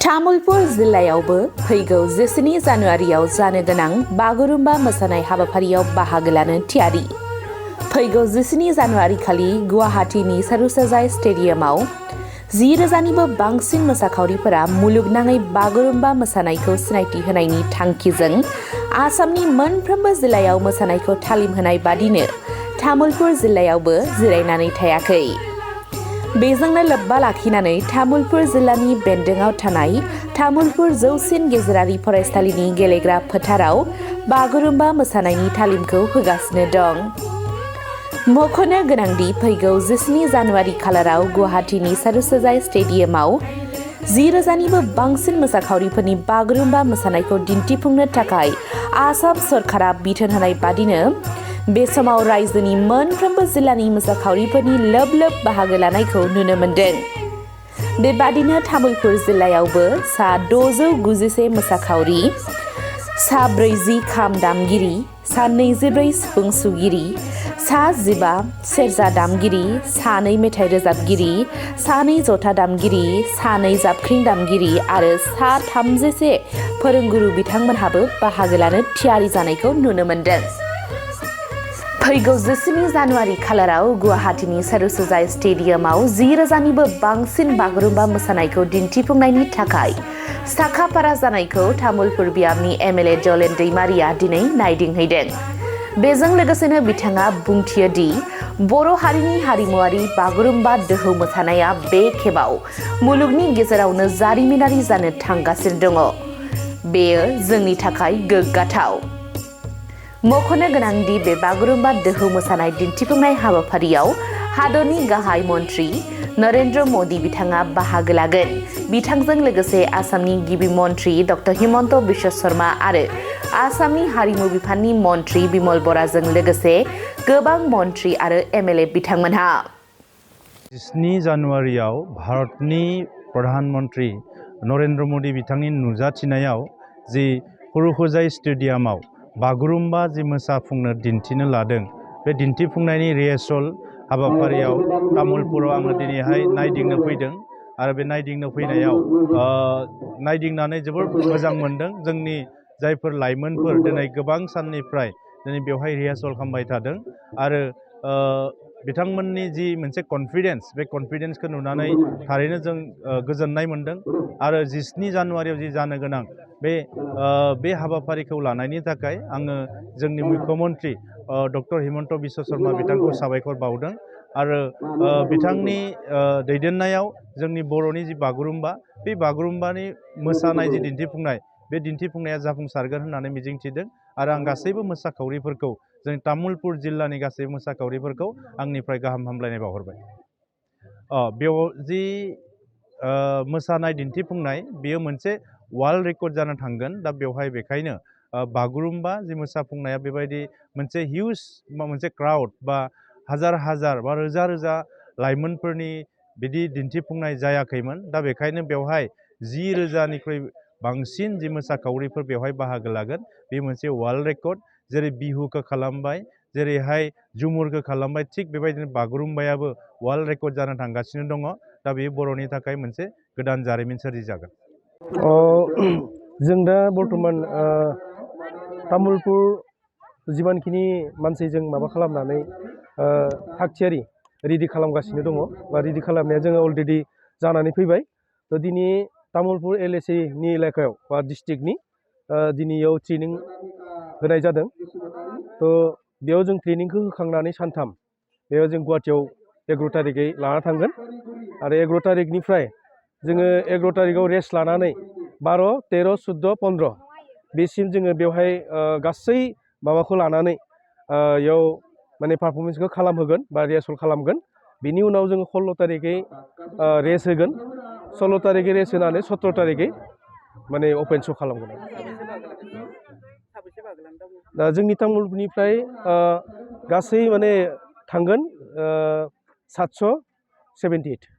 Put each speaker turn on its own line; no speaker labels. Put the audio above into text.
तामुलपुर जिल्लायावबो फैगौ 12 जानुवारियाव जानो गोनां बागुरुम्बा मोसानाय हाबाफारियाव बाहागो लानो थियारि। फैगौ 12 जानुवारि खालि गुवाहाटीनि सारुसजाय स्टेडियामाव 10,000निबो बांसिन मोसाखावरिफोरा मुलुगनाङै बागुरुम्बा मोसानायखौ सिनायथि होनायनि थांखिजों आसामनि मोनफ्रोमबो जिल्लायाव मोसानायखौ तालिम होनाय बादिनो तामुलपुर जिल्लायावबो जिरायनानै थायाखै। बेजोंनो लोब्बा लाखिनानै तामुलपुर जिल्लानि बेन्दोङाव थानाय तामुलपुर जौसिन गेजेरारि फरायसालिनि गेलेग्रा फोथाराव बागुरुम्बा मोसानायनि तालिमखौ होगासिनो दं। मख'नो गोनांदि फैगौ 12 जानुवारि खालाराव गुवाहाटीनि सारुसजाय स्टेडियामाव 10,000निबो बांसिन मोसाखावरिफोरनि बागुरुम्बा मोसानायखौ दिन्थिफुंनो थाखाय आसाम सरकारा बिथोन होनाय बादिनो बे समाव रायजोनि मोनफ्रोमबो जिल्लानि मोसाखावरिफोरनि लोब लोब बाहागो लानायखौ नुनो मोन्दों। बेबादिनो तामुलपुर जिल्लायावबो सा 691 मोसाखावरि, सा 40 खाम दामगिरि, सा 24 सिफुं सुगिरि, सा 15 सेरजा दामगिरि, सा 2 मेथाइ रोजाबगिरि, सा 2 जथा दामगिरि, सा 2 जाबख्रिं दामगिरि आरो सा 31 फोरोंगुरु बिथांमोनहाबो बाहागो लानो थियारि जानायखौ नुनो मोन्दों। फैगौ 12 जानुवारि खालाराव गुवाहाटीनि सारुसजाय स्टेडियामाव 10,000निबो बांसिन बागुरुम्बा मोसानायखौ दिन्थिफुंनायनि थाखाय साखाफारा जानायखौ तामुलपुर बियाबनि एमएलए जलेन दैमारिया दिनै नायदिंहैदों। बेजों लोगोसेनो बिथाङा बुंथियो दि बर' हारिनि हारिमुआरि बागुरुम्बा दोहौ मोसानाया बे खेबाव मुलुगनि गेजेरावनो जारिमिनारि जानो थांगासिनो दङ। बेयो जोंनि थाखाय गोग्गाथाव। मख'नो गोनांदि बे बागुरुम्बा दोहौ मोसानाय दिन्थिफुंनाय हाबाफारियाव हादरनि गाहाय मन्त्रि नरेन्द्र मदि बिथाङा बाहागो लागोन। बिथांजों लोगोसे आसामनि गिबि मन्त्रि डक्टर हिमन्त बिश्व शर्मा आरो आसामनि हारिमु बिफाननि मन्त्रि बिमल बराजों लोगोसे गोबां मन्त्रि आरो एमएलए बिथांमोनहा
12 जानुवारियाव भारतनि प्रधानमन्त्रि नरेन्द्र मदि बिथांनि नुजाथिनायाव जि सारुसजाय स्टेडियामाव बागुरुम्बा जि मोसाफुंनो दिन्थिनो लादों, बे दिन्थिफुंनायनि रिहार्सल हाबाफारियाव तामुलपुराव आङो दिनैहाय नायदिंनो फैदों आरो बे नायदिंनो फैनायाव नायदिंनानै जोबोर मोजां मोनदों। जोंनि जायफोर लाइमोनफोर दिनै गोबां साननिफ्राय दिनै बेवहाय रिहार्सल खालामबाय थादों आरो बिथांमोननि जि मोनसे कनफिडेन्स, बे कनफिडेन्सखौ नुनानै थारैनो जों गोजोननाय मोनदों आरो 12 जानुवारियाव जि जानो गोनां बे हाबाफारिखौ लानायनि थाखाय आङो जोंनि मुख्यमन्त्रि डक्टर हिमन्त बिश्व शर्मा बिथांखौ साबायखर बावदों आरो बिथांनि दैदेननायाव जोंनि बर'नि जि बागुरुम्बा, बे बागुरुम्बानि मोसानाय जि दिन्थिफुंनाय, बे दिन्थिफुंनाया जाफुंसारगोन होननानै मिजिंथिदों आरो आं गासैबो मोसाखावरिफोरखौ, जोंनि तामुलपुर जिल्लानि गासैबो मोसाखावरिफोरखौ आंनिफ्राय गाहाम हामलायनाय बावहरबाय। बेयाव जि मोसानाय दिन्थिफुंनाय, बेयो मोनसे वर्ल्ड रेकर्ड जानो थांगोन। दा बेवहाय बेखायनो बागुरुम्बा जि मोसाफुंनाया बेबायदि मोनसे हिउज मोनसे क्राउड बा हाजार हाजार बा रोजा रोजा लाइमोनफोरनि बिदि दिन्थिफुंनाय जायाखैमोन। दा बेखायनो बेवहाय 10,000निख्रुइ बांसिन जि मोसाखावरिफोर बेवहाय बाहागो लागोन, बे मोनसे वर्ल्ड रेकर्ड। जेरै बिहुखौ खालामबाय, जेरैहाय झुमुरखौ खालामबाय, थिग बेबायदिनो बागुरुम्बायाबो वर्ल्ड रेकर्ड जानो थांगासिनो दङ। दा बेयो बर'नि थाखाय मोनसे गोदान जारिमिन सोरजिजागोन।
जों दा बर्थमान तामुलपुर जिमानखिनि मानसि जों माबा खालामनानै थागथियारि रेडि खालामगासिनो दङ बा रेडि खालामनाया जोङो अलरेडि जानानै फैबाय। थ' दिनै तामुलपुर एलएसिनि एलेकायाव बा डिस्ट्रिक्टनि दिनैयाव ट्रेनिं होनाय जादों। थ' बेयाव जों ट्रेनिंखौ होखांनानै सानथाम बेयाव जों गुवाहाटीयाव 11 थारिखै लाना थांगोन आरो 11 थारिखनिफ्राय जोङो 11 थारिखआव रेस्ट लानानै 12, 13, 14, 15 बेसिम जोङो बेवहाय गासै माबाखौ लानानै बेयाव माने पारफरमेन्सखौ खालामहोगोन बा रिहार्सल खालामगोन। बिनि उनाव जोङो 16 तारिखै रेस्ट होगोन। 16 तारिखै रेस्ट होनानै 17 तारिखै माने अपेन श' खालामगोन। दा जोंनि तामुलपुरनिफ्राय गासै माने थांगोन 778